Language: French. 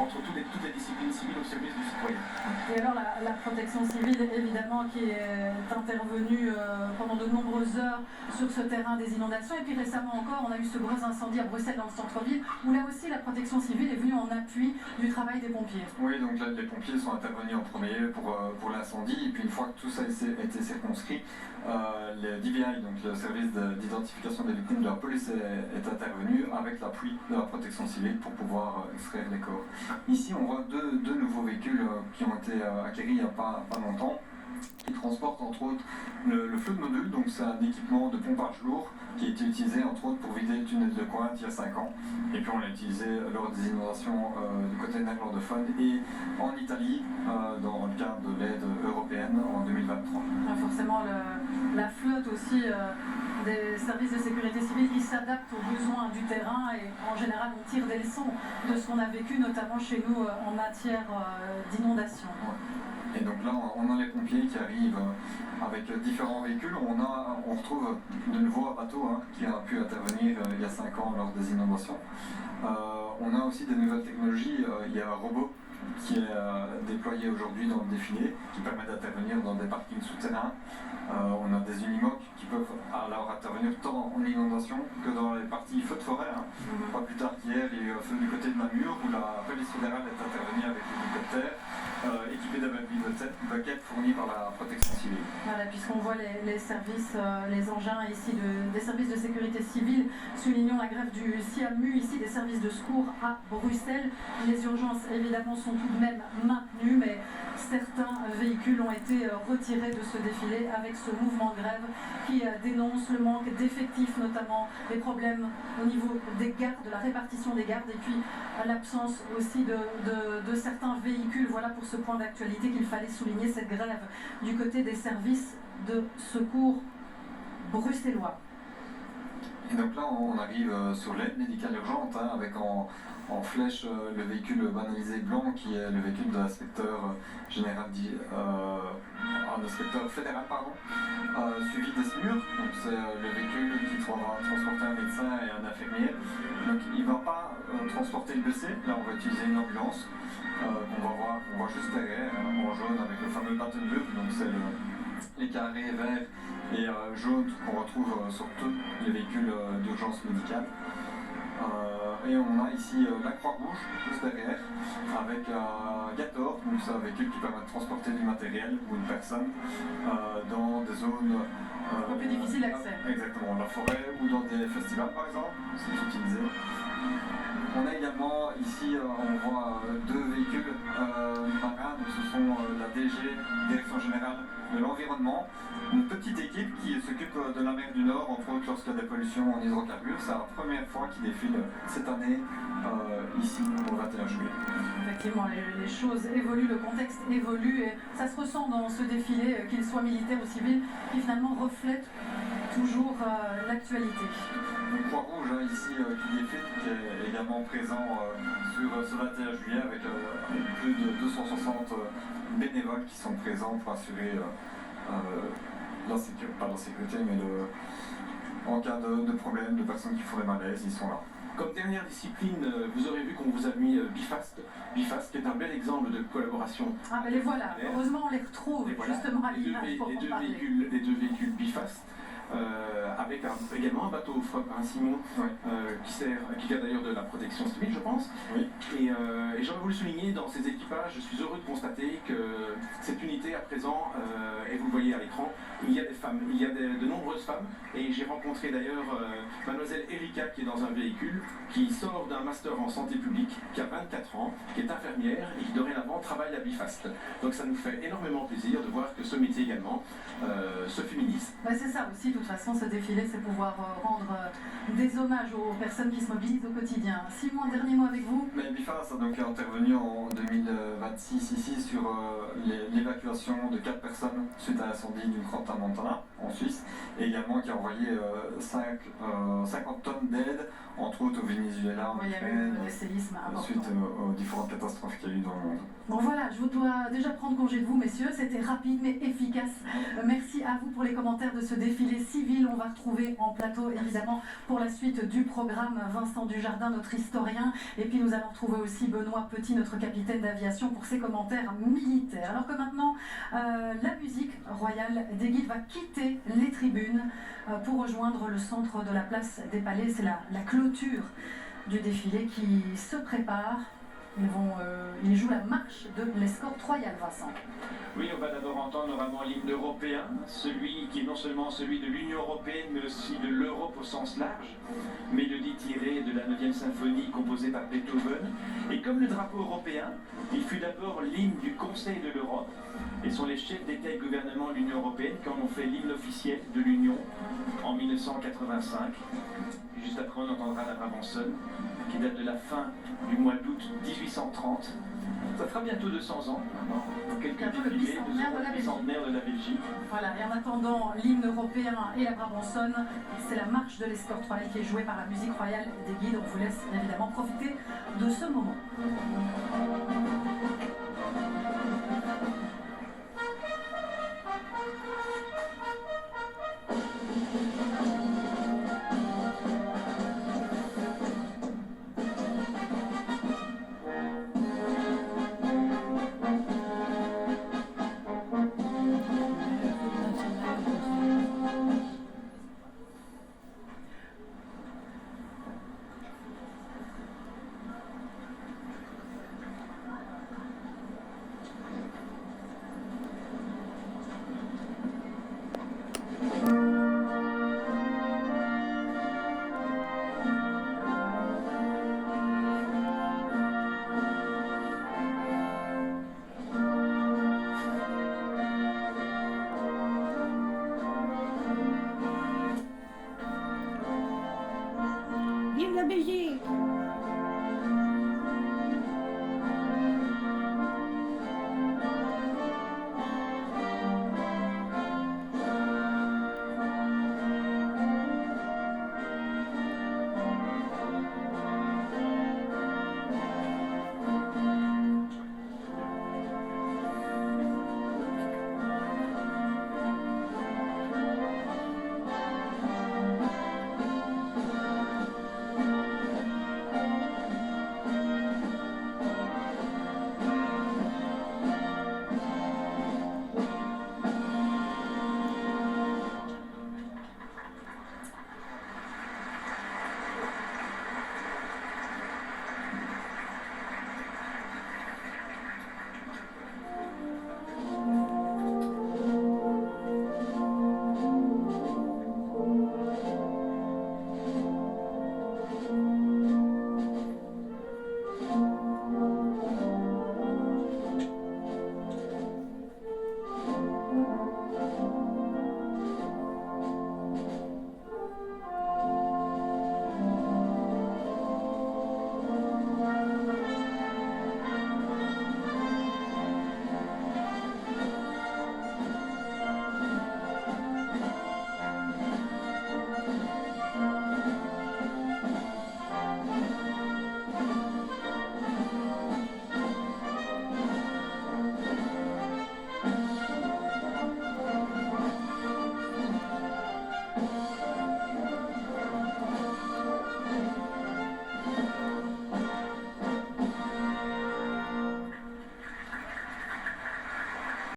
entre toutes les disciplines civiles au service du citoyen. Et alors la protection civile, évidemment, qui est intervenue pendant de nombreuses heures sur ce terrain des inondations. Et puis récemment encore, on a eu ce gros incendie à Bruxelles, dans le centre-ville, où là aussi la protection civile est venue en appui du travail des pompiers. Oui, donc là, les pompiers sont intervenus en premier pour l'incendie. Et puis une fois que tout ça a été circonscrit, le DVI, donc le service d'identification des victimes de la police, est intervenu avec l'appui de la protection civile pour pouvoir extraire les corps. Ici, on voit deux nouveaux véhicules qui ont été acquéris il n'y a pas longtemps, qui transportent entre autres le flot de modules, donc c'est un équipement de pompage lourd qui a été utilisé entre autres pour vider le tunnel de Corinth il y a 5 ans, et puis on l'a utilisé lors des inondations du côté néerlandophone et en Italie dans le cadre de l'aide européenne en 2023. Forcément la flotte aussi des services de sécurité civile qui s'adaptent aux besoins du terrain, et en général on tire des leçons de ce qu'on a vécu notamment chez nous en matière d'inondation. Et donc là, on a les pompiers qui arrivent avec différents véhicules. On retrouve de nouveau un bateau qui a pu intervenir il y a 5 ans lors des inondations. On a aussi des nouvelles technologies. Il y a un robot qui est déployé aujourd'hui dans le défilé, qui permet d'intervenir dans des parkings souterrains. On a des unimocs qui peuvent alors intervenir tant en inondation que dans les parties feux de forêt. Pas plus tard qu'hier, il y a eu un feu du côté de Namur où la police fédérale est intervenue avec l'hélicoptère, équipé d'un bucket fourni par la protection civile. Voilà, puisqu'on voit les services, les engins ici des services de sécurité civile, soulignons la grève du SIAMU ici des services de secours à Bruxelles. Les urgences évidemment sont tout de même maintenues, mais certains véhicules ont été retirés de ce défilé avec ce mouvement de grève qui dénonce le manque d'effectifs, notamment les problèmes au niveau des gardes, de la répartition des gardes, et puis l'absence aussi de certains véhicules. Voilà pour ce point d'actualité qu'il fallait souligner, cette grève du côté des services de secours bruxellois. Et donc là, on arrive sur l'aide médicale urgente, avec en flèche le véhicule banalisé blanc qui est le véhicule de l'inspecteur général, l'inspecteur fédéral, suivi des SMUR. Donc c'est le véhicule qui va transporter un médecin et un infirmier. Donc il ne va pas transporter le blessé. Là, on va utiliser une ambulance qu'on voit juste derrière, en jaune avec le fameux Battenburg. Donc c'est les carrés verts et jaunes qu'on retrouve sur tous les véhicules d'urgence médicale. Et on a ici la Croix-Rouge juste derrière avec Gator, donc c'est un véhicule qui permet de transporter du matériel ou une personne dans des zones un peu difficile d'accès. Exactement, la forêt ou dans des festivals par exemple, c'est utilisé. On a également ici, on voit deux véhicules marins, donc ce sont la DG, Direction Générale de l'Environnement, une petite équipe qui s'occupe de la mer du Nord, entre autres lorsqu'il y a des pollutions en hydrocarbures. C'est la première fois qu'ils défilent cette année ici au 21 juillet. Effectivement, les choses évoluent, le contexte évolue, et ça se ressent dans ce défilé, qu'il soit militaire ou civil, qui finalement reflète toujours l'actualité. Le Croix-Rouge ici qui défile, qui est également présent sur ce 21 juillet avec plus de 260 bénévoles qui sont présents pour assurer pas la sécurité, mais en cas de problème, de personnes qui font des malaises, ils sont là. Comme dernière discipline, vous aurez vu qu'on vous a mis Bifast. Bifast qui est un bel exemple de collaboration. Ah ben les voilà, heureusement on les retrouve justement à l'image pour en parler. Les deux véhicules Bifast. Avec également un bateau Simon qui vient d'ailleurs de la protection civile, je pense. Oui. Et j'aurais voulu souligner dans ces équipages, je suis heureux de constater que cette unité à présent, et vous le voyez à l'écran, il y a des femmes, il y a de nombreuses femmes, et j'ai rencontré d'ailleurs mademoiselle Erika qui est dans un véhicule, qui sort d'un master en santé publique, qui a 24 ans, qui est infirmière et qui dorénavant travaille à Bifast. Donc ça nous fait énormément plaisir de voir que ce métier également se féminise. C'est ça aussi, de toute façon, ce défilé, c'est pouvoir rendre des hommages aux personnes qui se mobilisent au quotidien. Simon, un dernier mot avec vous. Bifast a donc intervenu en 2026 ici sur l'évacuation de 4 personnes suite à l'incendie du Crans-Montana en Suisse, et également qui a envoyé 50 tonnes d'aide, entre autres au Venezuela, en Ukraine, des séismes suite aux différentes catastrophes qu'il y a eu dans le monde. Bon voilà, je vous dois déjà prendre congé de vous, messieurs. C'était rapide mais efficace. Merci à vous pour les commentaires de ce défilé civil. On va retrouver en plateau, évidemment, pour la suite du programme, Vincent Dujardin, notre historien. Et puis nous allons retrouver aussi Benoît Petit, notre capitaine d'aviation, pour ses commentaires militaires. Alors que maintenant, la musique royale des Guides va quitter les tribunes pour rejoindre le centre de la place des Palais. C'est la clôture du défilé qui se prépare. Ils jouent la marche de l'escorte royale, Vincent. Oui, on va d'abord entendre normalement l'hymne européen, celui qui est non seulement celui de l'Union européenne, mais aussi de l'Europe au sens large, mélodie tirée de la 9e symphonie composée par Beethoven. Et comme le drapeau européen, il fut d'abord l'hymne du Conseil de l'Europe, et sont les chefs d'État et gouvernement de l'Union européenne qui en ont fait l'hymne officiel de l'Union en 1985. Juste après, on entendra la Brabançonne, qui date de la fin du mois d'août 1830. Ça fera bientôt 200 ans, dans quelques défilés, le bicentenaire de la Belgique. Voilà, et en attendant l'hymne européen et la Brabançonne, c'est la marche de l'escorte royale qui est jouée par la musique royale des Guides. On vous laisse évidemment profiter de ce moment.